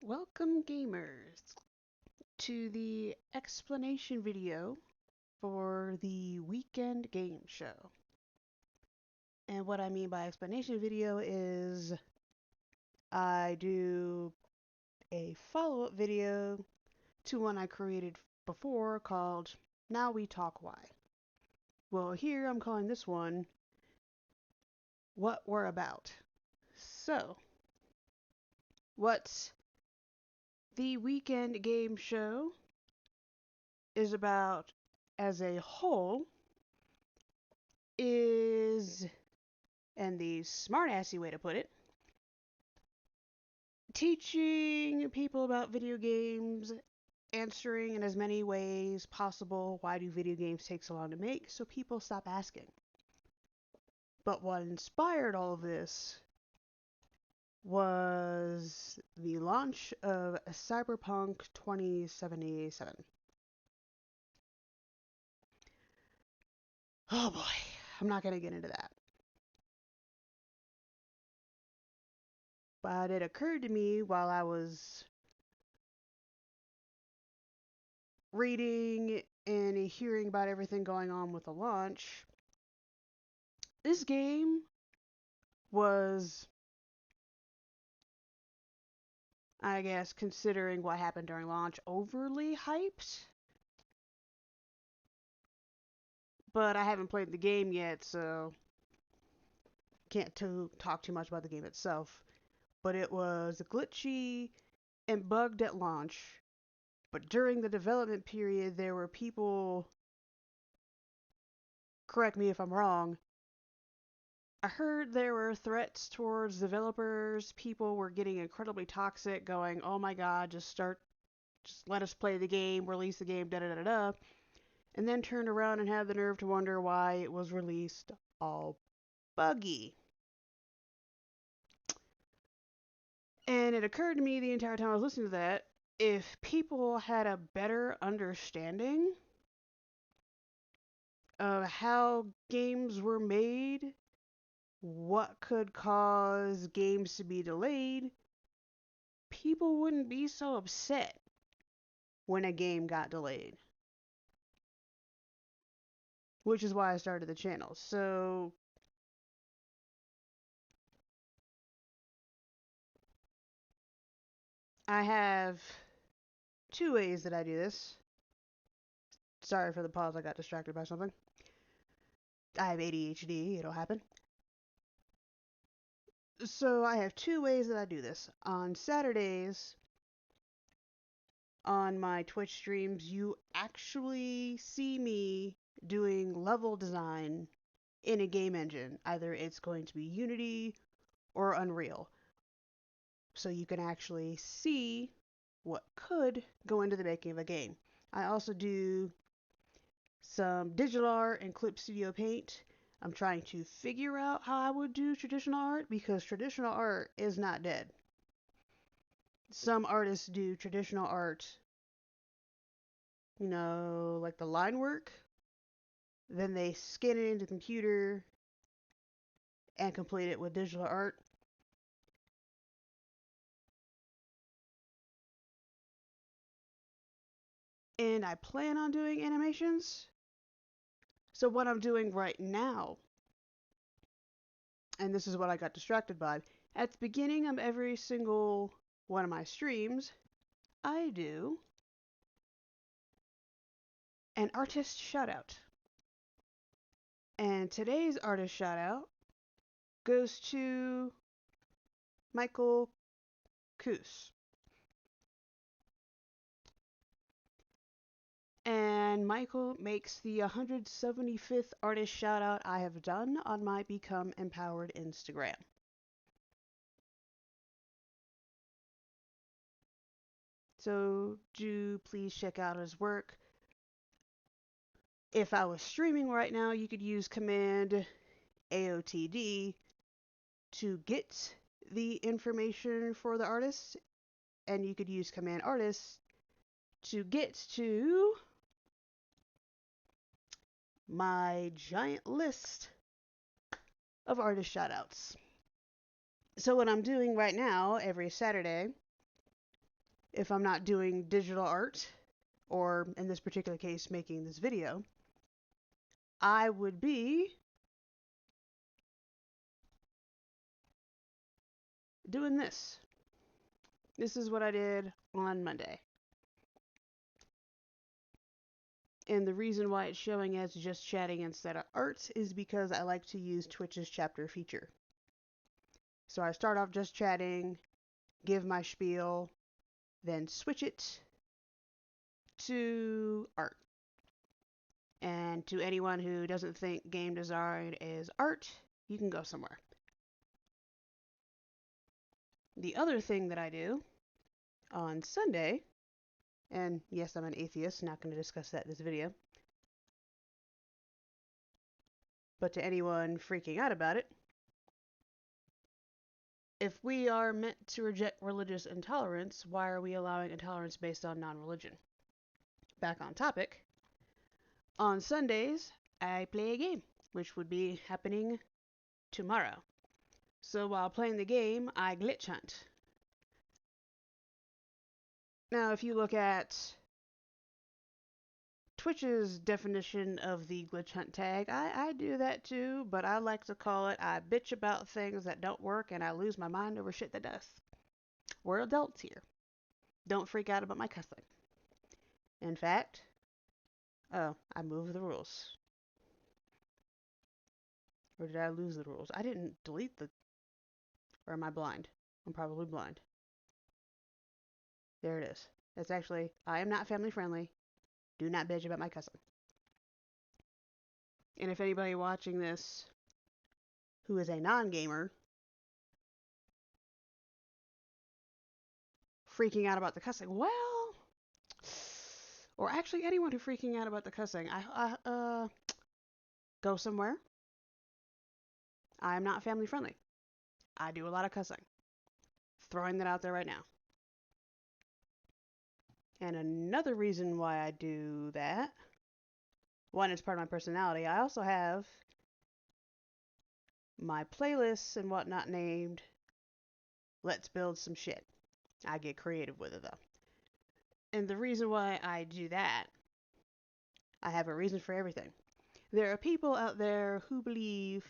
Welcome gamers to the explanation video for the weekend game show. And what I mean by explanation video is I do a follow-up video to one I created before called Now We Talk Why. Well, here I'm calling this one What We're About. So, what the weekend game show is about as a whole is, and the smartassy way to put it, teaching people about video games, answering in as many ways possible why do video games take so long to make so people stop asking. But what inspired all of this was the launch of Cyberpunk 2077. Oh boy, I'm not going to get into that. But it occurred to me while I was reading and hearing about everything going on with the launch, this game was, I guess, considering what happened during launch, overly hyped. But I haven't played the game yet, so can't talk too much about the game itself. But it was glitchy and bugged at launch. But during the development period, there were people, correct me if I'm wrong, I heard there were threats towards developers. People were getting incredibly toxic, going, "Oh my god, just let us play the game, release the game, da da da da," and then turned around and had the nerve to wonder why it was released all buggy. And it occurred to me the entire time I was listening to that, if people had a better understanding of how games were made, what could cause games to be delayed, people wouldn't be so upset when a game got delayed. Which is why I started the channel. So, I have two ways that I do this. Sorry for the pause, I got distracted by something. I have ADHD, it'll happen. So, I have two ways that I do this. On Saturdays, on my Twitch streams, you actually see me doing level design in a game engine. Either it's going to be Unity or Unreal. So you can actually see what could go into the making of a game. I also do some digital art and Clip Studio Paint. I'm trying to figure out how I would do traditional art because traditional art is not dead. Some artists do traditional art, like the line work, then they scan it into the computer and complete it with digital art. And I plan on doing animations. So what I'm doing right now, and this is what I got distracted by, at the beginning of every single one of my streams, I do an artist shout out. And today's artist shout out goes to Michael Koos. And Michael makes the 175th artist shout out I have done on my Become Empowered Instagram. So do please check out his work. If I was streaming right now, you could use Command AOTD to get the information for the artist, and you could use Command Artist to get to my giant list of artist shoutouts. So what I'm doing right now every Saturday if I'm not doing digital art, or in this particular case, making this video, I would be doing this. This is what I did on Monday. And the reason why it's showing as just chatting instead of art is because I like to use Twitch's chapter feature. So I start off just chatting, give my spiel, then switch it to art. And to anyone who doesn't think game design is art, you can go somewhere. The other thing that I do on Sunday, and yes, I'm an atheist, not going to discuss that in this video, but to anyone freaking out about it, if we are meant to reject religious intolerance, why are we allowing intolerance based on non-religion? Back on topic, on Sundays, I play a game, which would be happening tomorrow. So while playing the game, I glitch hunt. Now, if you look at Twitch's definition of the glitch hunt tag, I do that too, but I like to call it I bitch about things that don't work and I lose my mind over shit that does. We're adults here. Don't freak out about my cussing. In fact, oh, I moved the rules. Or did I lose the rules? I didn't delete the... Or am I blind? I'm probably blind. There it is. It's actually, I am not family friendly. Do not bitch about my cussing. And if anybody watching this who is a non-gamer freaking out about the cussing, well, or actually anyone who freaking out about the cussing, go somewhere. I am not family friendly. I do a lot of cussing. Throwing that out there right now. And another reason why I do that, one, it's part of my personality. I also have my playlists and whatnot named Let's Build Some Shit. I get creative with it though. And the reason why I do that, I have a reason for everything. There are people out there who believe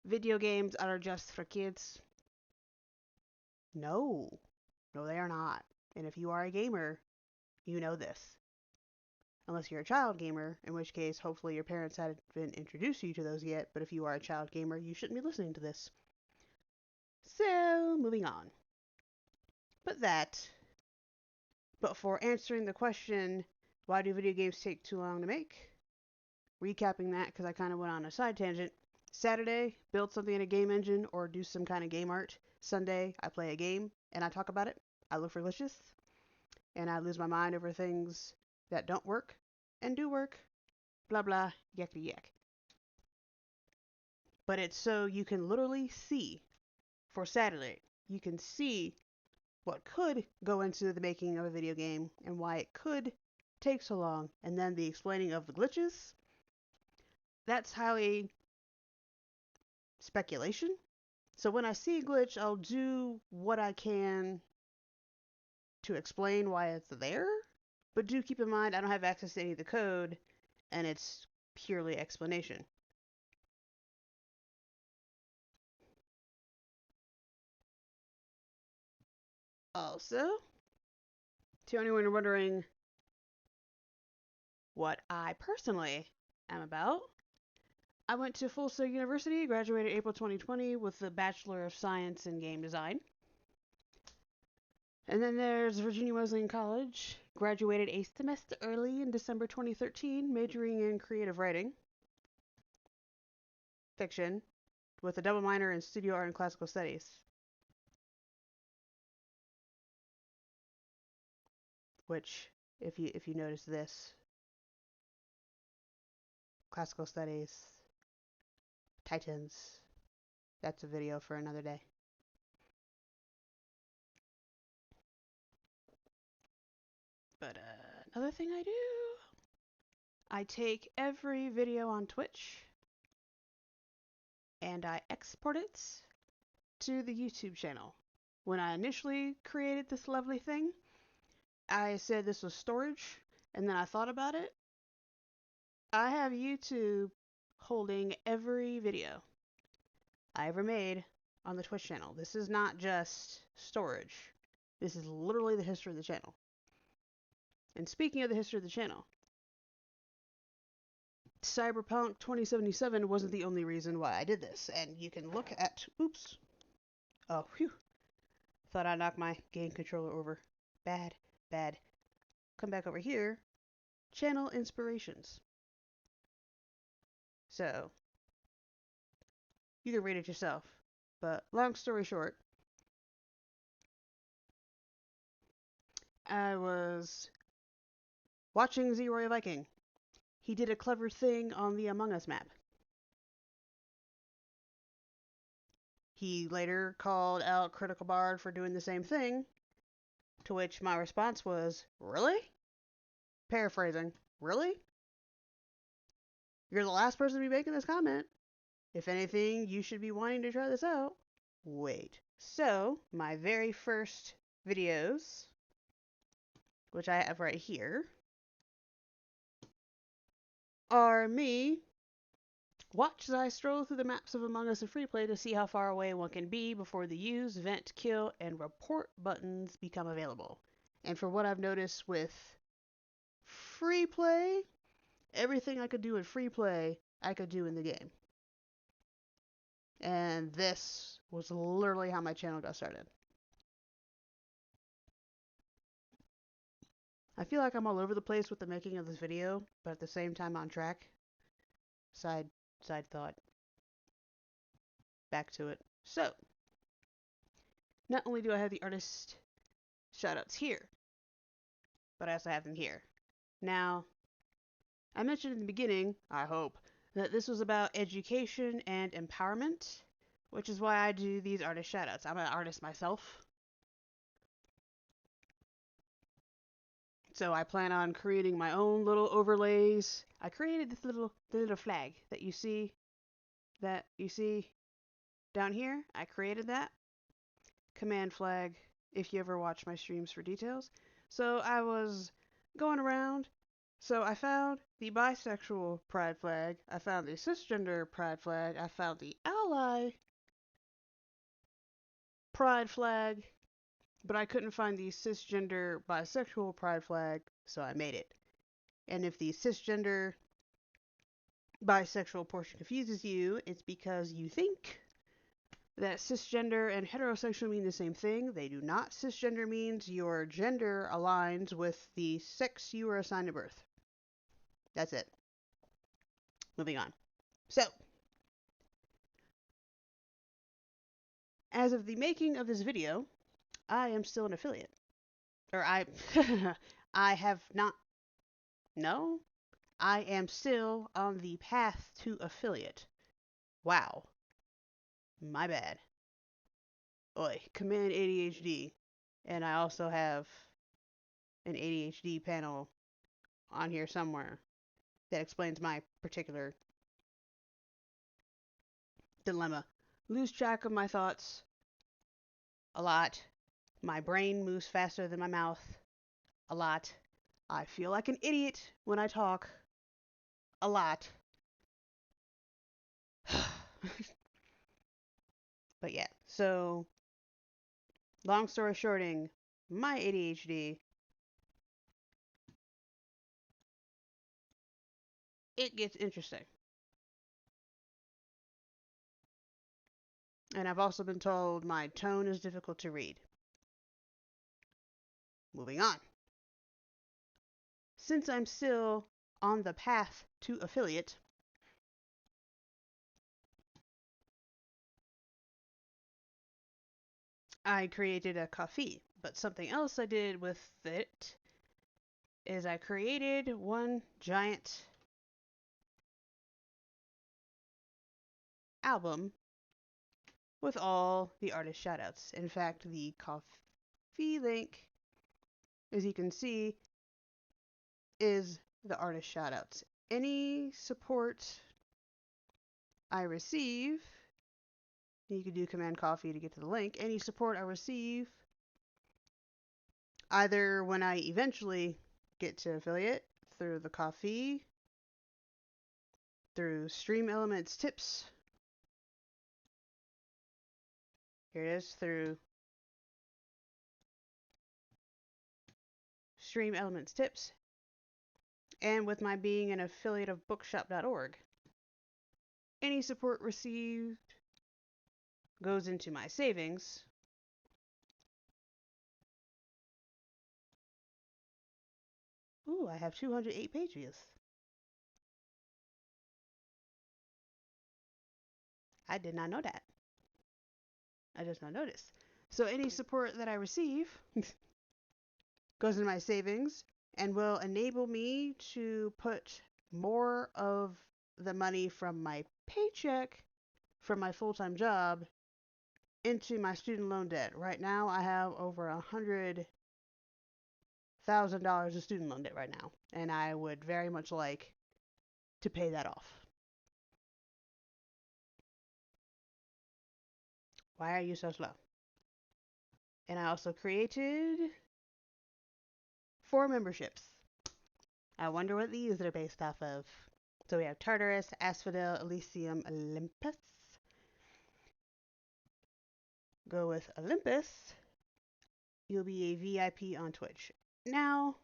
video games are just for kids. No. No, they are not. And if you are a gamer, you know this. Unless you're a child gamer, in which case, hopefully your parents haven't been introduced you to those yet, but if you are a child gamer, you shouldn't be listening to this. So, moving on. But for answering the question, why do video games take too long to make? Recapping that, because I kind of went on a side tangent. Saturday, build something in a game engine or do some kind of game art. Sunday, I play a game and I talk about it. I look for glitches and I lose my mind over things that don't work and do work. Blah blah, yakety yak. But it's so you can literally see for Saturday, you can see what could go into the making of a video game and why it could take so long. And then the explaining of the glitches, that's highly speculation. So when I see a glitch, I'll do what I can to explain why it's there. But do keep in mind, I don't have access to any of the code, and it's purely explanation. Also, to anyone wondering what I personally am about, I went to Full Sail University, graduated April 2020 with a Bachelor of Science in Game Design. And then there's Virginia Wesleyan College, graduated a semester early in December 2013, majoring in creative writing, fiction, with a double minor in studio art and classical studies. Which, if you notice this, classical studies, Titans, that's a video for another day. But another thing I do, I take every video on Twitch and I export it to the YouTube channel. When I initially created this lovely thing, I said this was storage, and then I thought about it. I have YouTube holding every video I ever made on the Twitch channel. This is not just storage. This is literally the history of the channel. And speaking of the history of the channel, Cyberpunk 2077 wasn't the only reason why I did this. And you can look at, oops. Oh, phew. Thought I knocked my game controller over. Bad, bad. Come back over here. Channel inspirations. So, you can read it yourself. But long story short, I was watching Zeroy Viking. He did a clever thing on the Among Us map. He later called out Critical Bard for doing the same thing, to which my response was, really? Paraphrasing, really? You're the last person to be making this comment. If anything, you should be wanting to try this out. Wait. So, my very first videos, which I have right here, are me. Watch as I stroll through the maps of Among Us and Freeplay to see how far away one can be before the use, vent, kill, and report buttons become available. And for what I've noticed with Freeplay, everything I could do in Freeplay, I could do in the game. And this was literally how my channel got started. I feel like I'm all over the place with the making of this video, but at the same time on track. Side thought. Back to it. So, not only do I have the artist shoutouts here, but I also have them here. Now, I mentioned in the beginning, I hope, that this was about education and empowerment, which is why I do these artist shoutouts. I'm an artist myself. So I plan on creating my own little overlays. I created this little flag that you see down here. I created that command flag if you ever watch my streams for details. So I was going around. So I found the bisexual pride flag. I found the cisgender pride flag. I found the ally pride flag. But I couldn't find the cisgender bisexual pride flag, so I made it. And if the cisgender bisexual portion confuses you, it's because you think that cisgender and heterosexual mean the same thing. They do not. Cisgender means your gender aligns with the sex you were assigned at birth. That's it. Moving on. So, as of the making of this video, I am still an affiliate. Or I have not. No, I am still on the path to affiliate. Wow. My bad. Oi, command ADHD. And I also have an ADHD panel on here somewhere that explains my particular dilemma. Lose track of my thoughts a lot. My brain moves faster than my mouth a lot. I feel like an idiot when I talk a lot. But yeah, so long story shorting, my ADHD, it gets interesting. And I've also been told my tone is difficult to read. Moving on. Since I'm still on the path to affiliate, I created a coffee. But something else I did with it is I created one giant album with all the artist shoutouts. In fact, the coffee link, as you can see, is the artist shoutouts. Any support I receive, you can do command coffee to get to the link. Any support I receive, either when I eventually get to affiliate through the coffee, through Stream Elements tips. Here it is, through Stream Elements tips, and with my being an affiliate of bookshop.org. Any support received goes into my savings. Ooh, I have 208 page views. I did not know that. I just not noticed. So any support that I receive goes in my savings and will enable me to put more of the money from my paycheck from my full-time job into my student loan debt. Right now, I have over $100,000 of student loan debt right now, and I would very much like to pay that off. Why are you so slow? And I also created 4 memberships. I wonder what these are based off of. So we have Tartarus, Asphodel, Elysium, Olympus. Go with Olympus. You'll be a VIP on Twitch. Now,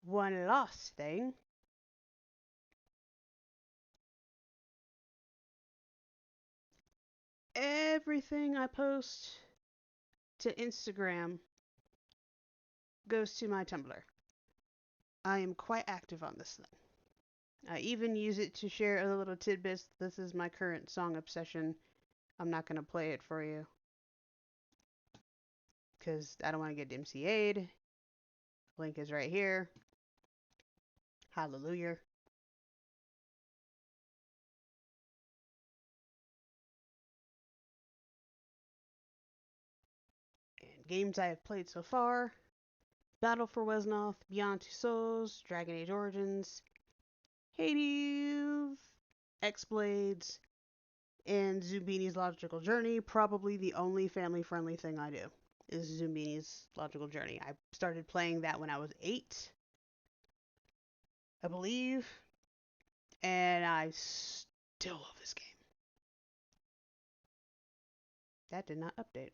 one last thing. Everything I post to Instagram goes to my Tumblr. I am quite active on this thing. I even use it to share other little tidbits. This is my current song obsession. I'm not going to play it for you because I don't want to get MCA'd. Link is right here. Hallelujah. And games I have played so far: Battle for Wesnoth, Beyond Two Souls, Dragon Age Origins, Hades, X-Blades, and Zumbini's Logical Journey. Probably the only family-friendly thing I do is Zumbini's Logical Journey. I started playing that when I was 8, I believe, and I still love this game. That did not update.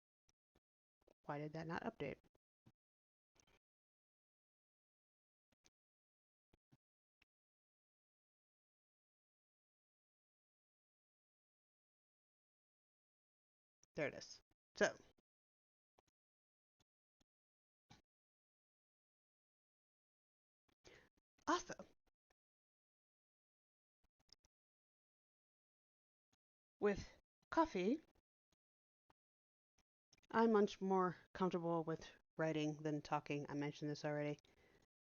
Why did that not update? There it is. So, also, with coffee, I'm much more comfortable with writing than talking. I mentioned this already.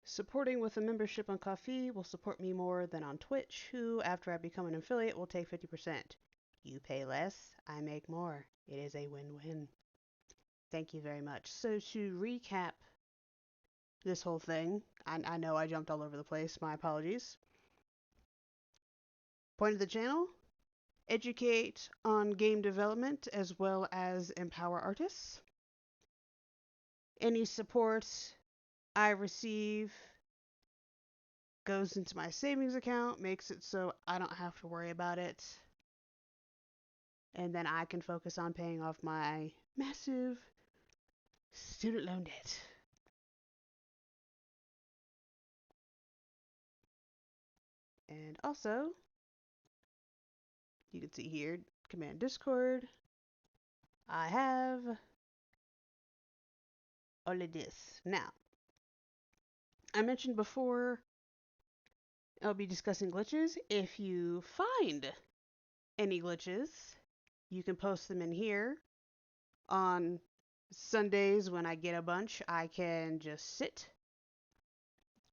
Supporting with a membership on Coffee will support me more than on Twitch, who, after I become an affiliate, will take 50%. You pay less, I make more. It is a win-win. Thank you very much. So to recap this whole thing, I know I jumped all over the place. My apologies. Point of the channel: educate on game development as well as empower artists. Any support I receive goes into my savings account, makes it so I don't have to worry about it. And then I can focus on paying off my massive student loan debt. And also, you can see here, command Discord. I have all of this. Now, I mentioned before I'll be discussing glitches. If you find any glitches, you can post them in here. On Sundays when I get a bunch, I can just sit,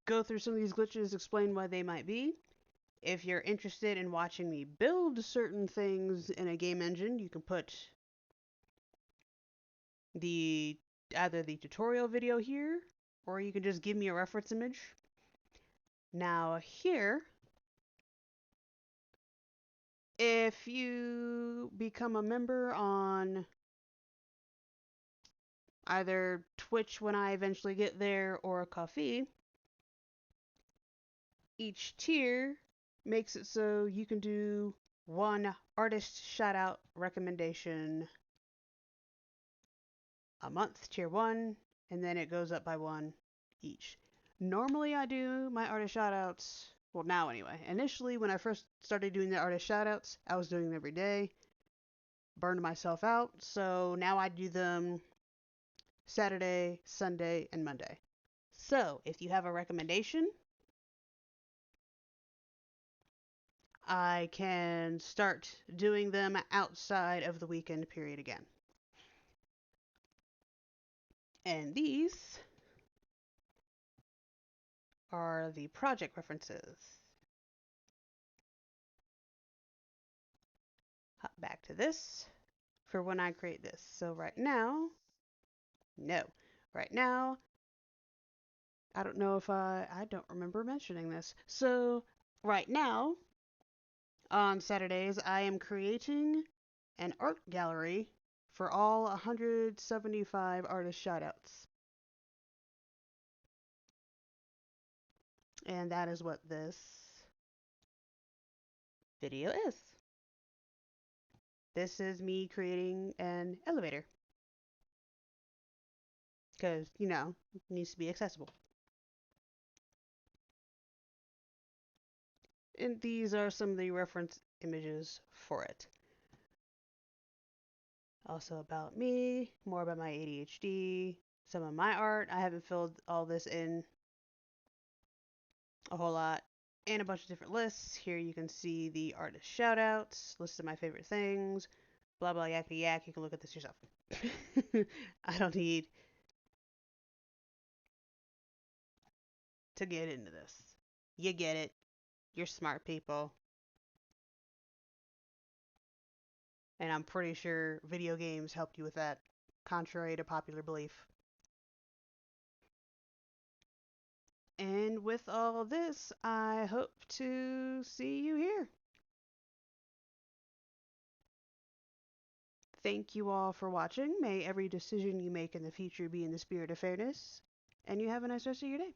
go through some of these glitches, explain why they might be. If you're interested in watching me build certain things in a game engine, you can put the either the tutorial video here, or you can just give me a reference image. Now here, if you become a member on either Twitch when I eventually get there or a coffee. Each tier makes it so you can do one artist shout out recommendation a month, tier one, and then it goes up by one each. Normally, I do my artist shoutouts. Well, now anyway. Initially, when I first started doing the artist shoutouts, I was doing them every day. Burned myself out, so now I do them Saturday, Sunday, and Monday. So, if you have a recommendation, I can start doing them outside of the weekend period again. And these are the project references. Hop back to this for when I create this. So right now, no. Right now, I don't know if I don't remember mentioning this. So right now, on Saturdays, I am creating an art gallery for all 175 artist shoutouts. And that is what this video is. This is me creating an elevator. Because, it needs to be accessible. And these are some of the reference images for it. Also about me, more about my ADHD, some of my art. I haven't filled all this in a whole lot. And a bunch of different lists. Here you can see the artist shoutouts, list of my favorite things, blah blah yakety yak. You can look at this yourself. I don't need to get into this. You get it. You're smart people. And I'm pretty sure video games helped you with that, contrary to popular belief. And with all this, I hope to see you here. Thank you all for watching. May every decision you make in the future be in the spirit of fairness. And you have a nice rest of your day.